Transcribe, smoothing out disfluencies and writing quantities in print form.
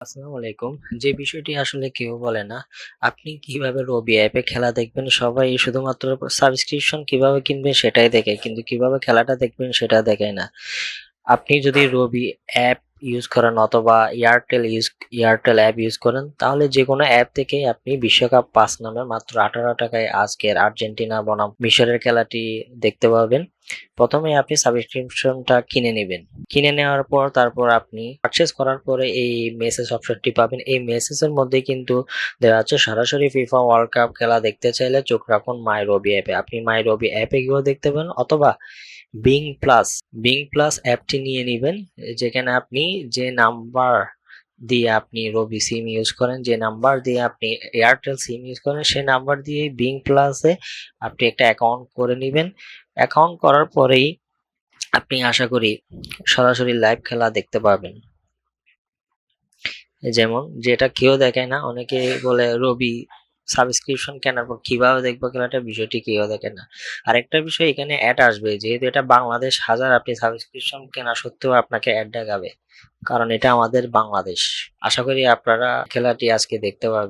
আসসালামু আলাইকুম। যে বিষয়টি আসলে কেউ বলে না, আপনি কিভাবে রবি অ্যাপে খেলা দেখবেন সবাই শুধুমাত্র সাবস্ক্রিপশন কিভাবে কিনবেন সেটাই দেখে, কিন্তু কিভাবে খেলাটা দেখবেন সেটা দেখে না। আপনি যদি রবি অ্যাপ ইউজ করেন অথবা এয়ারটেল অ্যাপ ইউজ করেন, তাহলে যে কোনো অ্যাপ থেকে আপনি বিশ্বকাপ পাস নামে মাত্র 18 টাকায় আজকের আর্জেন্টিনা বনাম মিশরের খেলাটি দেখতে পাবেন। প্রথমে আপনি সাবস্ক্রিপশনটা কিনে নেবেন। কিনে নেওয়ার পর তারপর আপনি পারচেজ করার পরে এই মেসেজ অপশনটি পাবেন। এই মেসেজের মধ্যে কিন্তু দেওয়া আছে সরাসরি ফিফা ওয়ার্ল্ড কাপ খেলা দেখতে চাইলে চোখ রাখুন মাই রবি অ্যাপে। আপনি মাই রবি অ্যাপে গিয়েও দেখতে পারেন অথবা বিং প্লাস অ্যাপটি নিয়ে নিবেন, যেখানে আপনি যে নাম্বার দিয়ে আপনি রবি সিম ইউজ করেন, যে নাম্বার দিয়ে আপনি এয়ারটেল সিম ইউজ করেন, সেই নাম্বার দিয়ে বিং প্লাসে আপনি একটা অ্যাকাউন্ট করে নেবেন। অ্যাকাউন্ট করার পরেই আপনি আশা করি সরাসরি লাইভ খেলা দেখতে পাবেন। যেমন যেটা কেউ দেখায় না, অনেকে বলে রবি সাবস্ক্রিপশন কেনার পর কিভাবে দেখবো খেলাটা, বিষয়টি কেউ দেখে না। আরেকটা বিষয়, এখানে অ্যাড আসবে, যেহেতু এটা বাংলাদেশ, হাজার আপনি সাবস্ক্রিপশন কেনা সত্ত্বেও আপনাকে অ্যাড দেখাবে, কারণ এটা আমাদের বাংলাদেশ। আশা করি আপনারা খেলাটি আজকে দেখতে পাবেন।